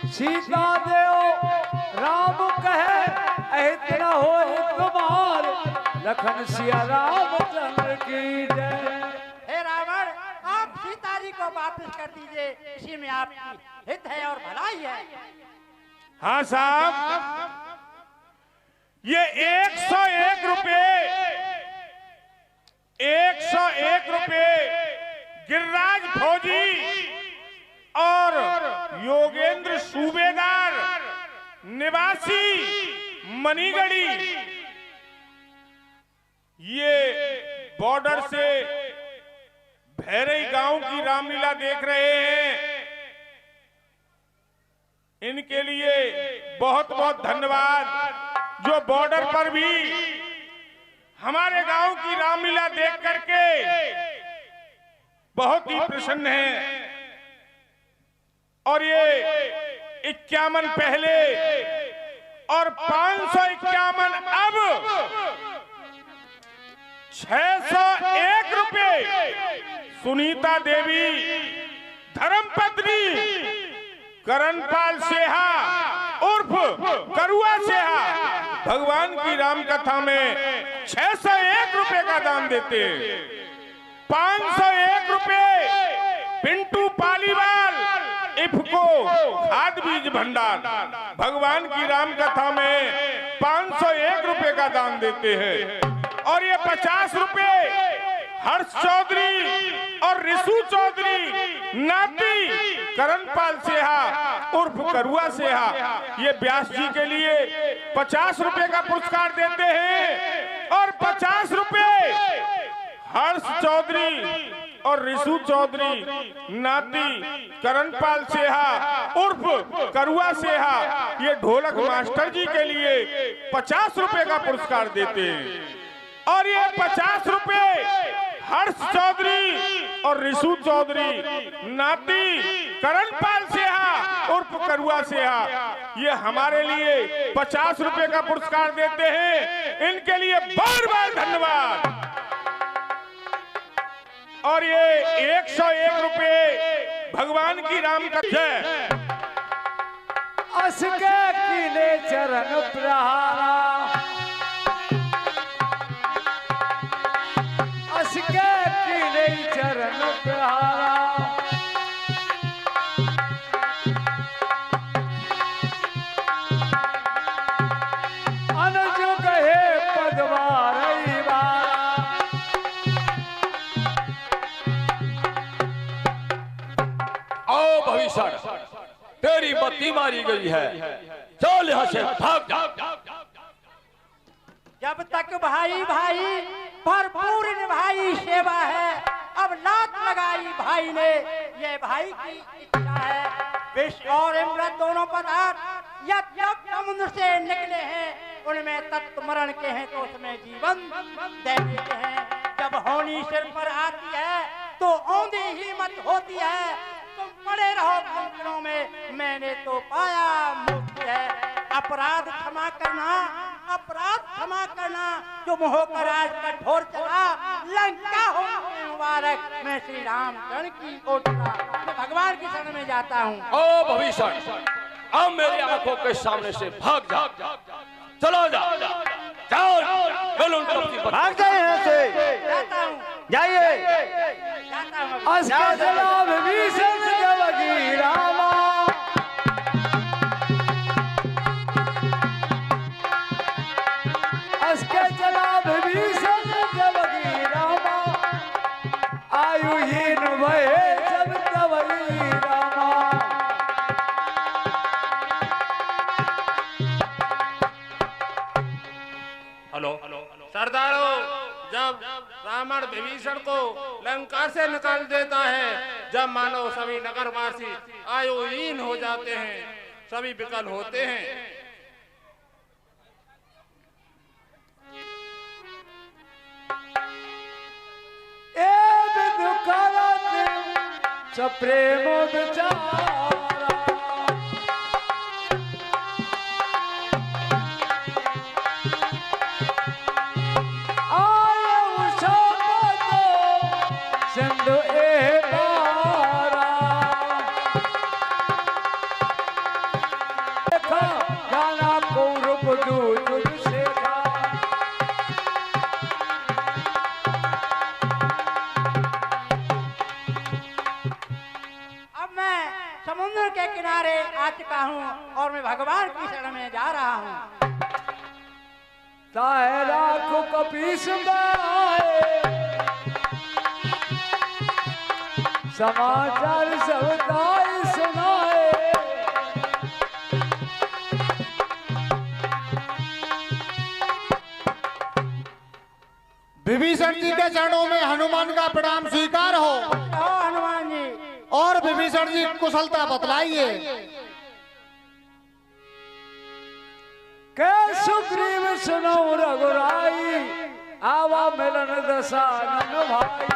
सीता देव राम कहे इतना हो तुम्हार लखन सिया रामचंद्र की जय। हे रावण, आप सीता जी को वापस कर दीजिए, इसी में आपकी हित है और भलाई है। हाँ साहब, ये 101 रुपए 101 रुपए गिरिराज फौजी और योगेंद्र सूबेदार निवासी मनीगढ़ी ये बॉर्डर से भैरई गांव की रामलीला देख रहे हैं। इनके लिए बहुत बहुत धन्यवाद, जो बॉर्डर पर भी हमारे गांव की रामलीला देख करके बहुत ही प्रसन्न हैं। और ये 51 पहले और 551 अब 601 रुपए सुनीता देवी धर्मपत्नी करणपाल सेहा उर्फ करुआ सेहा भगवान की राम कथा में 601 रुपए का दान देते हैं। 501 रुपए पिंटू पालीवाल इफको खाद बीज भंडार भगवान की राम कथा में 501 रुपए का दान देते हैं। और ये 50 रुपए हर्ष चौधरी और रिशु चौधरी नाती करणपाल सेहा उर्फ करुआ सेहा ये व्यास जी के लिए 50 रुपए का पुरस्कार देते हैं। और 50 रुपए हर्ष चौधरी और रिशु चौधरी नाती करणपाल सेहा उर्फ करुआ सेहा ये ढोलक मास्टर जी के लिए 50 रुपए का पुरस्कार देते हैं। और ये 50 रुपए हर्ष चौधरी और रिशु चौधरी नाती करणपाल सेहा उर्फ करुआ सेहा ये हमारे लिए 50 रुपए का पुरस्कार देते हैं। इनके लिए बार बार धन्यवाद। और ये 101 रुपए भगवान की राम का जय। असके कीने चरण प्रहारा, असके कीने चरण प्रहारा, अनजो कहे पदवारई बारा। आओ भविष्य, तेरी बत्ती मारी गई है, चल यहाँ से भाग जा। जब तक भाई भाई भरपूर निभाई सेवा है, अब लात लगाई भाई ने, ये भाई की इच्छा है। विष और अमृत दोनों पदार्थ यद्यप समुद्र से निकले हैं, उनमें तत्व मरण के हैं तो उसमें जीवन देने के हैं। जब होनी सिर पर आती है तो औंधी ही मत होती है। तुम पड़े रहो बंधनों में, मैंने तो पाया मुक्ति है। अपराध क्षमा करना, अपराध क्षमा करना, जो मोह का राज का ढोर चला, लंका हो मुबारक। मैं श्री रामचंद्र की ओटला, मैं भगवान की शरण में जाता हूँ। ओ भविष्य, अब मेरी आंखों के सामने से भाग जा, चलो जाओ जाओ, भाग जाए यहाँ से, जाता हूँ, जाइए। जाता हूँ। असके चला विभीषण देवकी रामा, असके चला विभीषण देवकी रामा, आयुहीन भये सब तवई रामा। हेलो सरदारों, जब रावण विभीषण को लंका से निकाल देता है, जब मानो सभी नगरवासी आयुहीन हो जाते हैं, सभी विकल होते हैं। प्रेम विचारा खा चुका हूँ और मैं भगवान की शरण में जा रहा हूँ। ताए राखो कपीस में आए, समाचार सब ताई सुनाए। विभीषण जी के चरणों में हनुमान का प्रणाम स्वीकार हो। हनुमान जी। और विभीषण जी कुशलता बतलाइए। के सुग्रीव सुनो रघुराई, आवा मिलन दशानन भाई।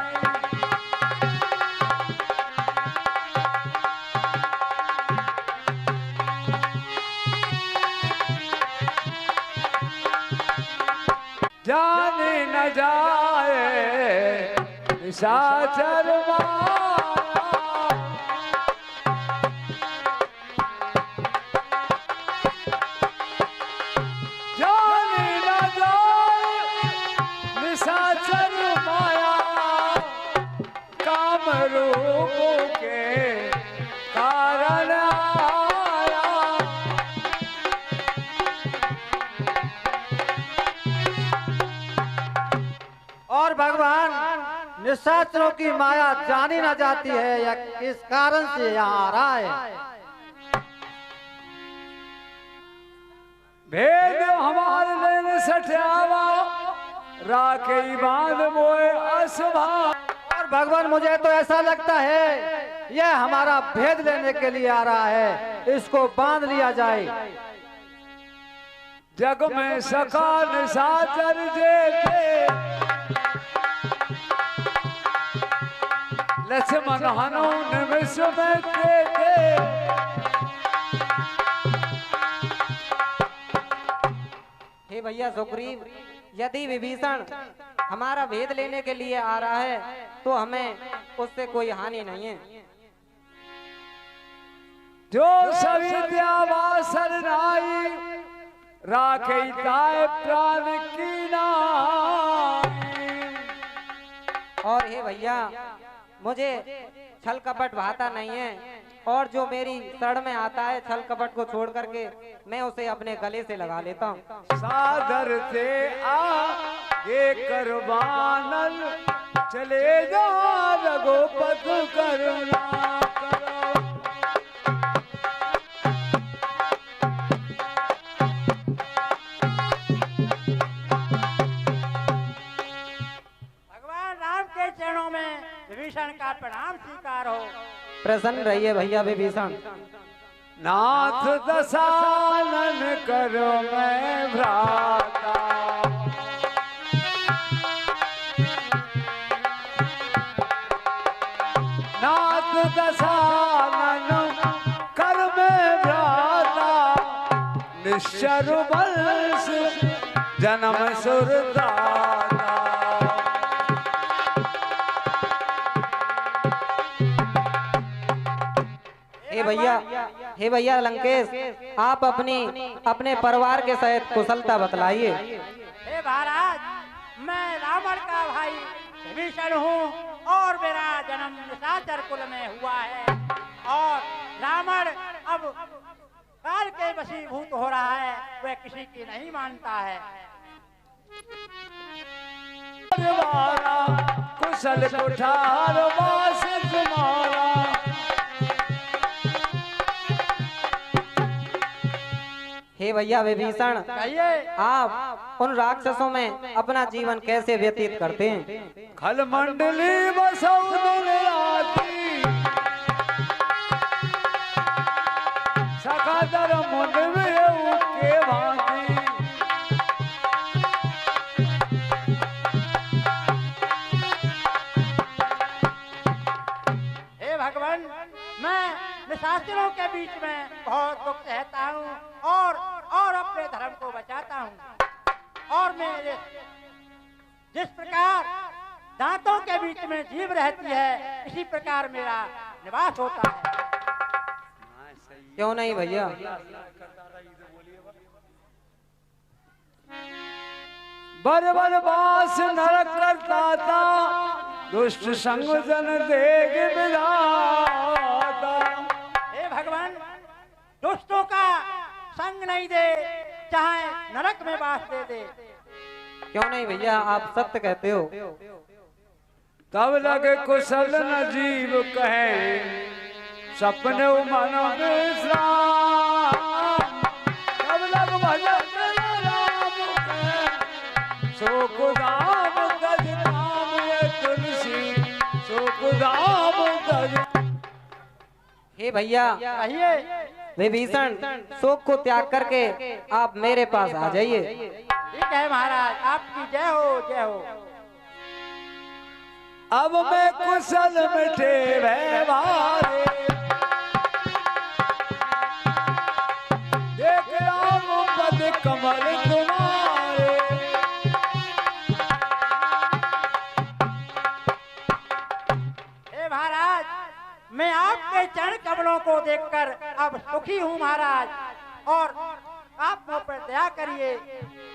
जाने न जाए निशाचर माया, जाने न जाए निशाचर माया, काम रूप के कारण आया। और भगवान निशाचरों की माया जानी न जाती है या किस कारण से यहाँ आ रहा है। भेद हमारे लेने सठियावा, राखे बांध मोए असभा। और भगवान मुझे तो ऐसा लगता है यह हमारा भेद लेने के लिए आ रहा है, इसको बांध लिया जाए। जग में सखा निशाचर जेठे, लक्ष्मण हनुमान निमिष में थे। हे भैया सुग्रीव, यदि विभीषण हमारा भेद लेने के लिए आ रहा है तो हमें उससे कोई हानि नहीं है। जो सविद्यावासर नाई, राखे ताए प्राण की नाई। और हे भैया, मुझे छल कपट भाता नहीं है, और जो मेरी शरण में आता है छल कपट को छोड़ करके मैं उसे अपने गले से लगा लेता हूँ। सादर से आगे करवानल, चले जा रघुपत करुणा करो। भगवान राम के चरणों में विभीषण का प्रणाम स्वीकार हो। प्रसन्न रहिए भैया विभीषण। नाथ दशानन करो मैं भ्राता, नाथ दशानन कर मैं भ्राता। निश्चर वंश जन्म सुरदाता। हे भैया लंकेश, आप अपने परिवार के सहित कुशलता बतलाइए। हे महाराज, मैं रावण का भाई विभीषण हूँ और मेरा जन्म निशाचर कुल में हुआ है, और रावण अब काल के वशीभूत हो रहा है, वह किसी की नहीं मानता है। कुशल कुठार वास तुम्हारा, हे भैया विभीषण, कहिए आप उन राक्षसों में अपना जीवन कैसे व्यतीत करते हैं? खल मंडली बसौ दिन राती, सखा दर मुंड में के भांति। हे भगवान, मैं निशाचरों के बीच में बहुत दुख सहता हूँ और अपने धर्म को बचाता हूँ। और मेरे जिस प्रकार दांतों के बीच में जीभ रहती है, इसी प्रकार मेरा निवास होता है। क्यों नहीं भैया? बर बर बास नरक करता था, दुष्ट संग जन देग विधाता। हे भगवान, दुष्टों का संग नहीं दे, चाहे नरक में बास दे दे। क्यों नहीं भैया, आप सत्य कहते हो। तब लगे कुशल न जीव कहे, सपने मन विश्राम। तब लग भजन राम कहे, सो कुदाम गज नाम ये तुलसी, सो कुदाम गज। हे भैया, कहिए। विभीषण, शोक को त्याग करके आप मेरे पास आ जाइए। ठीक है महाराज, आपकी जय हो, जय हो। अब मैं कुशल मिठे व्यवहारे, देख राम पद कमल तुम्हारे। हे महाराज, मैं आपके चरण कमलों को देखकर अब सुखी हूँ महाराज, और आप मुझ पर दया करिए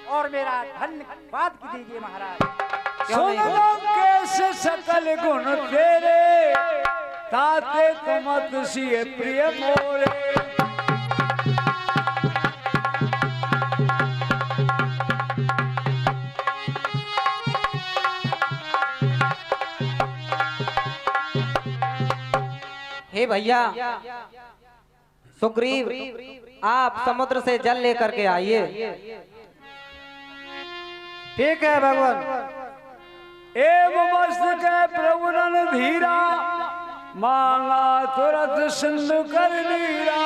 और मेरा धन्यवाद दीजिए महाराज। सुन लो कैसे सकल गुण तेरे, ताते तुम तुझे प्रिय मोरे। हे भैया सुग्रीव, आप समुद्र से जल लेकर के आइए। ठीक है भगवान। एव मस्त के प्रभुरन धीरा, मांगा तुरंत सिंधु कर नीरा।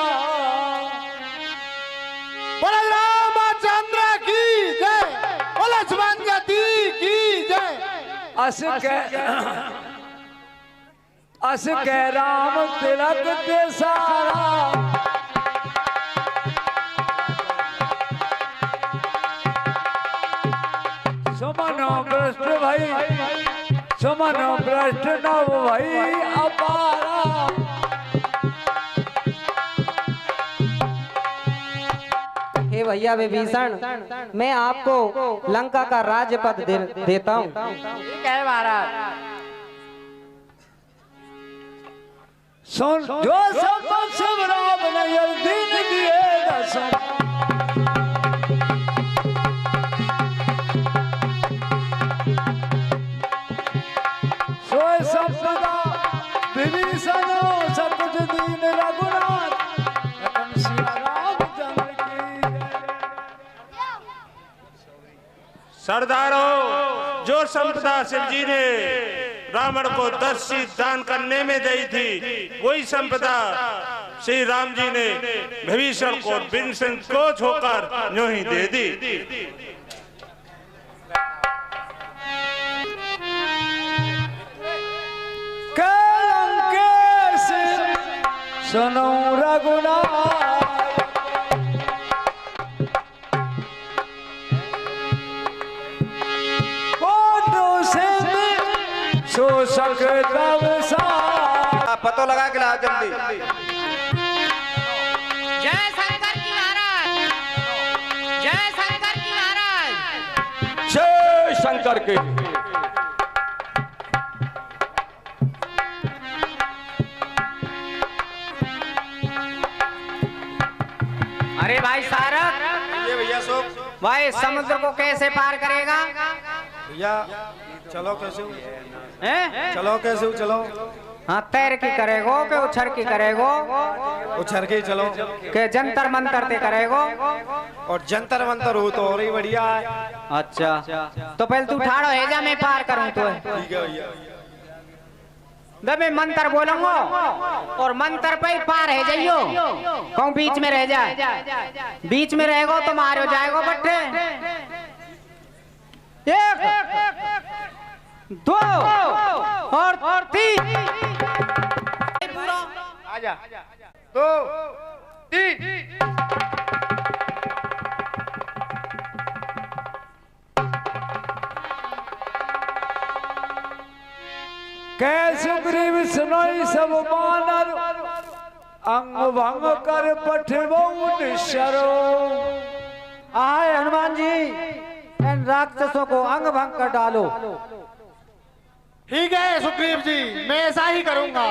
बोले रामचंद्र की जय, बोले लक्ष्मण जी की जय। अस के राम तिलक ते सारा। सुमनो भ्रष्ट भाई, सुमनो भ्रष्ट नव भाई अपारा। हे भैया विभीषण, मैं आपको लंका का राज्य पद देता हूँ। ठीक है महाराज। सुन जो सब शिवराम ने दीन दिए दर्शन। सोए संपदा विभीषण, सतुज दीन रघुनाथ, रतन सिया रामचंद्र की जय। सरदारों, जो संपदा शिव जी ने रावण को 10 सीट दान करने में दी थी, वही संपदा श्री राम जी ने विभीषण को बिन संकोच होकर यूं ही दे दी। कलंकेश सुनो रघुनाथ, शोषक पतो लगा के लाओ जल्दी। जय शंकर की महाराज, जय शंकर की महाराज, जय शंकर के। अरे भाई सारक, ये भैया सो भाई समुद्र को कैसे पार करेगा? भैया चलो कैसे हैं? चलो कैसे चलो। हाँ, तैर की करेगो के उछर की करेगो? उछर के चलो के जंतर मंतर ते करेगो? और जंतर मंतर हो तो और ही बढ़िया है। अच्छा, तो पहले तू ठाड़ो है जा, मैं पार करूं तो। ठीक है भैया। जब मैं मंत्र बोलूंगा और मंत्र पे ही पार है जाइयो। कहूँ बीच में रह जाए, बीच में रहेगो तो मार हो जाएगो बट्टे। 1 2 और 3। आजा 2 3। कै सुग्रीव सुनोई सब बानर, अंग भंग कर पठबो निश्चरो। आए हनुमान जी, इन राक्षसों को अंग भंग कर डालो। ठीक है सुग्रीव जी, मैं ऐसा ही करूंगा।